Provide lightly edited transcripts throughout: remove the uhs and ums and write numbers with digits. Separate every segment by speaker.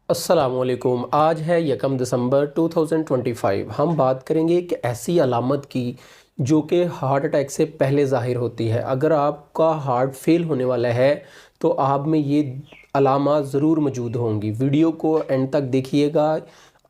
Speaker 1: अस्सलामुअलैकुम। आज है 1 दिसंबर 2025। हम बात करेंगे एक ऐसी अलामत की जो कि हार्ट अटैक से पहले ज़ाहिर होती है। अगर आपका हार्ट फेल होने वाला है तो आप में ये अलामात ज़रूर मौजूद होंगी। वीडियो को एंड तक देखिएगा।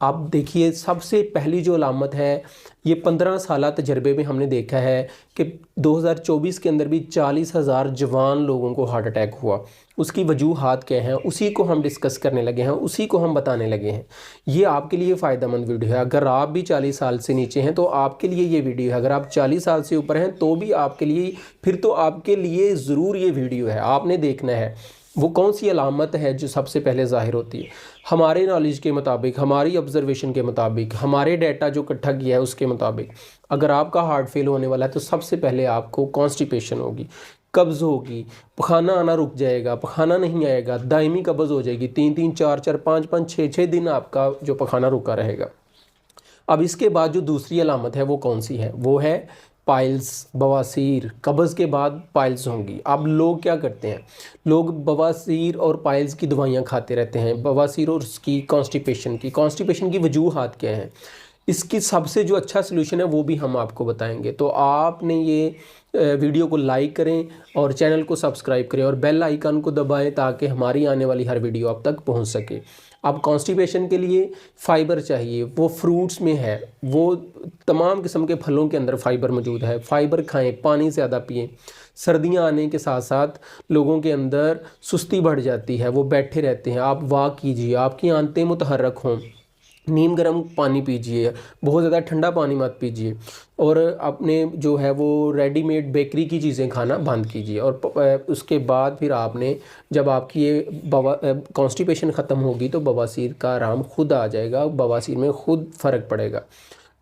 Speaker 1: आप देखिए, सबसे पहली जो अलामत है, ये 15 साल तजर्बे में हमने देखा है कि 2024 के अंदर भी 40,000 जवान लोगों को हार्ट अटैक हुआ। उसकी वजूहात क्या हैं, उसी को हम डिस्कस करने लगे हैं, उसी को हम बताने लगे हैं। ये आपके लिए फ़ायदेमंद वीडियो है। अगर आप भी 40 साल से नीचे हैं तो आपके लिए ये वीडियो है। अगर आप 40 साल से ऊपर हैं तो भी आपके लिए, फिर तो आपके लिए ज़रूर ये वीडियो है। आपने देखना है वो कौन सी अलामत है जो सबसे पहले ज़ाहिर होती है। हमारे नॉलेज के मुताबिक, हमारी ऑब्जर्वेशन के मुताबिक, हमारे डाटा जो इकट्ठा किया है उसके मुताबिक, अगर आपका हार्ट फेल होने वाला है तो सबसे पहले आपको कॉन्स्टिपेशन होगी, कब्ज़ होगी, पखाना आना रुक जाएगा, पखाना नहीं आएगा, दायमी कब्ज़ हो जाएगी। 3-3, 4-4, 5-5, 6-6 दिन आपका जो पखाना रुका रहेगा। अब इसके बाद जो दूसरी अलामत है वो कौन सी है? वो है पाइल्स, बवासीर। कब्ज़ के बाद पाइल्स होंगी। अब लोग क्या करते हैं, लोग बवासीर और पाइल्स की दवाइयाँ खाते रहते हैं। बवासीर और उसकी कॉन्स्टिपेशन की वजूहात क्या हैं, इसकी सबसे जो अच्छा सलूशन है वो भी हम आपको बताएंगे। तो आपने ये वीडियो को लाइक करें और चैनल को सब्सक्राइब करें और बेल आइकन को दबाएं ताकि हमारी आने वाली हर वीडियो आप तक पहुंच सके। अब कॉन्स्टिपेशन के लिए फ़ाइबर चाहिए, वो फ्रूट्स में है, वो तमाम किस्म के फलों के अंदर फ़ाइबर मौजूद है। फ़ाइबर खाएं, पानी ज़्यादा पिएं। सर्दियां आने के साथ साथ लोगों के अंदर सुस्ती बढ़ जाती है, वो बैठे रहते हैं। आप वॉक कीजिए, आपकी आंतें मुतहर्रक हों। नीम गर्म पानी पीजिए, बहुत ज़्यादा ठंडा पानी मत पीजिए। और अपने जो है वो रेडीमेड बेकरी की चीज़ें खाना बंद कीजिए। और उसके बाद फिर आपने, जब आपकी ये कॉन्स्टिपेशन ख़त्म होगी तो बवासीर का आराम खुद आ जाएगा, बवासीर में खुद फ़र्क पड़ेगा।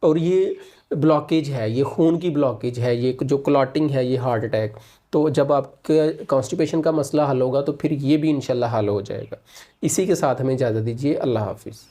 Speaker 1: और ये ब्लॉकेज है, ये खून की ब्लॉकेज है, ये जो क्लॉटिंग है, ये हार्ट अटैक। तो जब आपके कॉन्स्टिपेशन का मसला हल होगा तो फिर ये भी इंशाल्लाह हल हो जाएगा। इसी के साथ हमें इजाज़त दीजिए। अल्लाह हाफिज़।